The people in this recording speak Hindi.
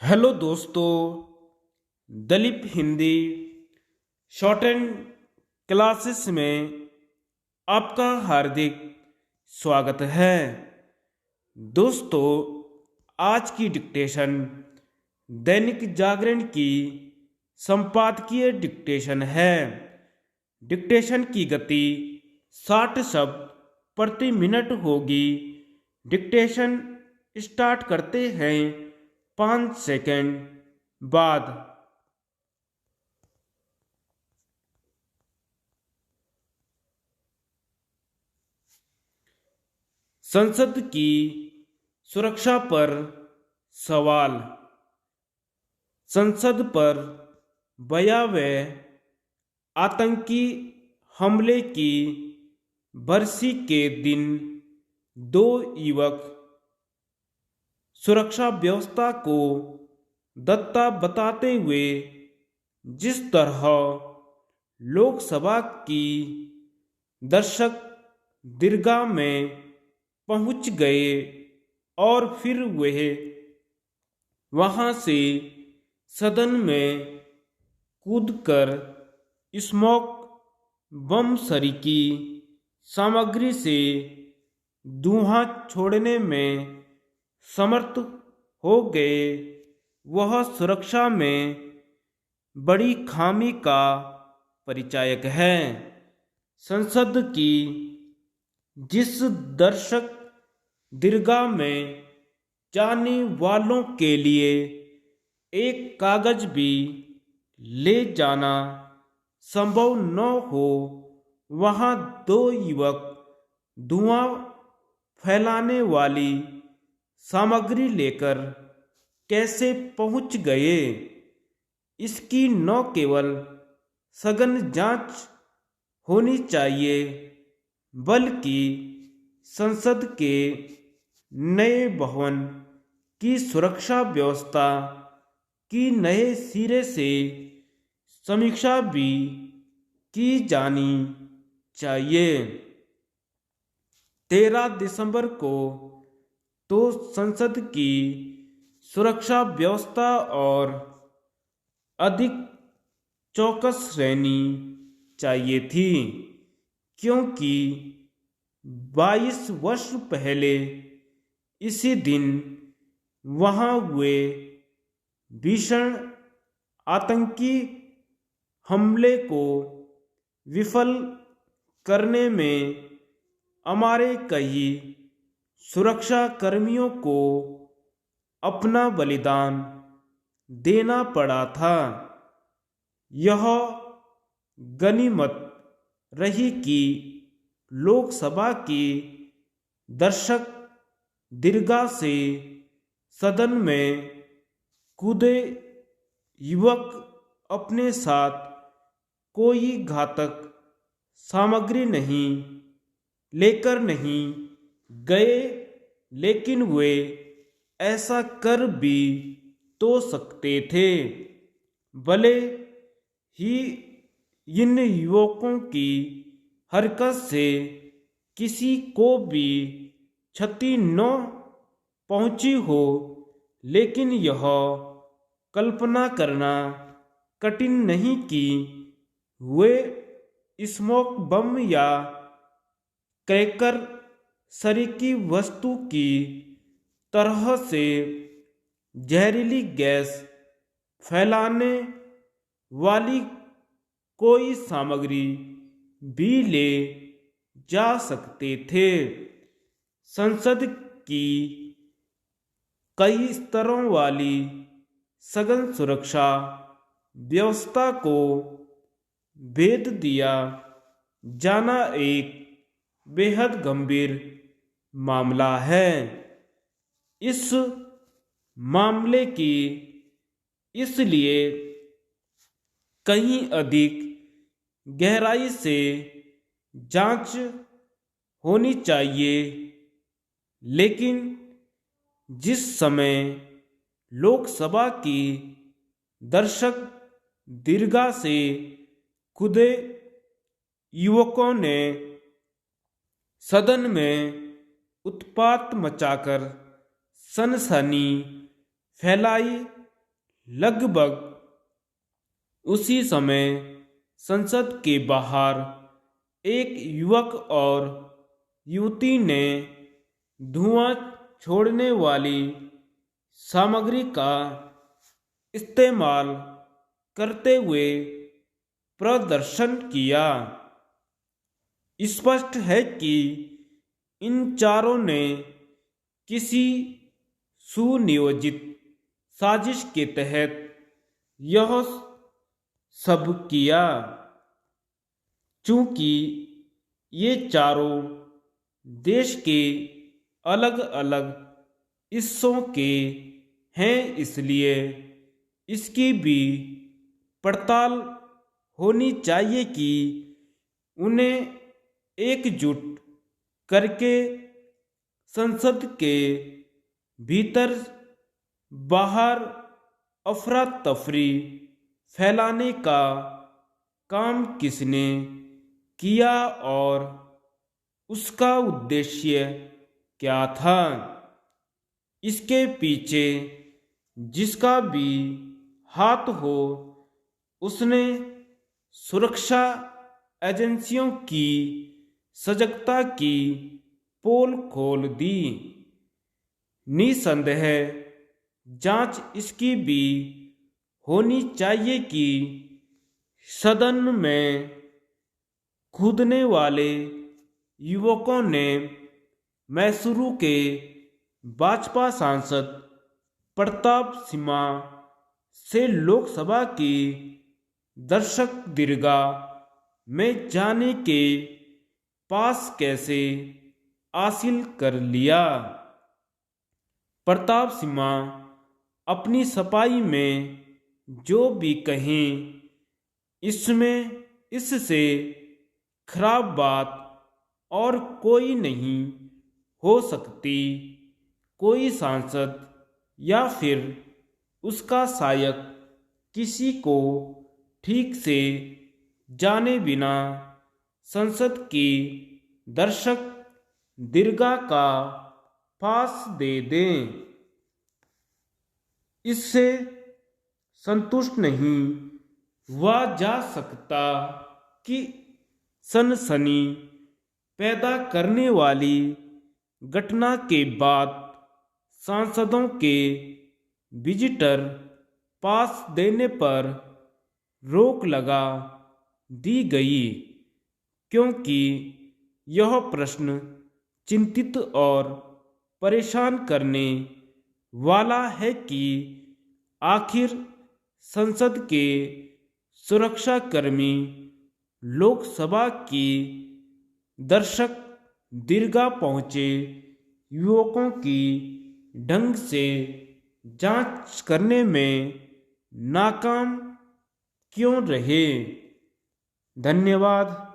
हेलो दोस्तों। Dalip Hindi short and classes में आपका हार्दिक स्वागत है। दोस्तों, आज की डिक्टेशन दैनिक जागरण की संपादकीय डिक्टेशन है। डिक्टेशन की गति 60 शब्द प्रति मिनट होगी। डिक्टेशन स्टार्ट करते हैं 5 सेकंड बाद। संसद की सुरक्षा पर सवाल। संसद पर भयावह आतंकी हमले की बरसी के दिन दो युवक सुरक्षा व्यवस्था को दत्ता बताते हुए जिस तरह लोकसभा की दर्शक दीर्घा में पहुंच गए और फिर वह वहां से सदन में कूदकर स्मोक बम सरीकी सामग्री से धुआं छोड़ने में समर्थ हो गए, वह सुरक्षा में बड़ी खामी का परिचायक है। संसद की जिस दर्शक दीर्घा में जाने वालों के लिए एक कागज भी ले जाना संभव न हो, वहां दो युवक धुआं फैलाने वाली सामग्री लेकर कैसे पहुंच गए, इसकी न केवल सघन जांच होनी चाहिए बल्कि संसद के नए भवन की सुरक्षा व्यवस्था की नए सिरे से समीक्षा भी की जानी चाहिए। 13 दिसंबर को तो संसद की सुरक्षा व्यवस्था और अधिक चौकस रहनी चाहिए थी, क्योंकि 22 वर्ष पहले इसी दिन वहां हुए भीषण आतंकी हमले को विफल करने में हमारे कई सुरक्षा कर्मियों को अपना बलिदान देना पड़ा था। यह गनीमत रही कि लोकसभा की दर्शक दीर्घा से सदन में कूदे युवक अपने साथ कोई घातक सामग्री लेकर नहीं गए, लेकिन वे ऐसा कर भी तो सकते थे। भले ही इन युवकों की हरकत से किसी को भी क्षति न पहुंची हो, लेकिन यह कल्पना करना कठिन नहीं कि वे स्मोक बम या क्रैकर सरीकी वस्तु की तरह से जहरीली गैस फैलाने वाली कोई सामग्री भी ले जा सकते थे। संसद की कई स्तरों वाली सघन सुरक्षा व्यवस्था को भेद दिया जाना एक बेहद गंभीर मामला है। इस मामले की इसलिए कहीं अधिक गहराई से जांच होनी चाहिए, लेकिन जिस समय लोकसभा की दर्शक दीर्घा से कूदे युवकों ने सदन में उत्पात मचाकर सनसनी फैलाई लगभग उसी समय संसद के बाहर एक युवक और युवती ने धुआं छोड़ने वाली सामग्री का इस्तेमाल करते हुए प्रदर्शन किया। स्पष्ट है कि इन चारों ने किसी सुनियोजित साजिश के तहत यह सब किया। चूंकि ये चारों देश के अलग अलग हिस्सों के हैं, इसलिए इसकी भी पड़ताल होनी चाहिए कि उन्हें एकजुट करके संसद के भीतर बाहर अफरा तफरी फैलाने का काम किसने किया और उसका उद्देश्य क्या था। इसके पीछे जिसका भी हाथ हो, उसने सुरक्षा एजेंसियों की सजगता की पोल खोल दी। निसंदेह जांच इसकी भी होनी चाहिए कि सदन में कूदने वाले युवकों ने मैसूरू के भाजपा सांसद प्रताप सिम्हा से लोकसभा की दर्शक दीर्घा में जाने के पास कैसे हासिल कर लिया। प्रताप सिम्हा अपनी सफाई में जो भी कहें, इसमें इससे खराब बात और कोई नहीं हो सकती। कोई सांसद या फिर उसका सहायक किसी को ठीक से जाने बिना संसद की दर्शक दीर्घा का पास दे दें, इससे संतुष्ट नहीं हुआ जा सकता कि सनसनी पैदा करने वाली घटना के बाद सांसदों के विजिटर पास देने पर रोक लगा दी गई, क्योंकि यह प्रश्न चिंतित और परेशान करने वाला है कि आखिर संसद के सुरक्षाकर्मी लोकसभा की दर्शक दीर्घा पहुंचे युवकों की ढंग से जांच करने में नाकाम क्यों रहे। धन्यवाद।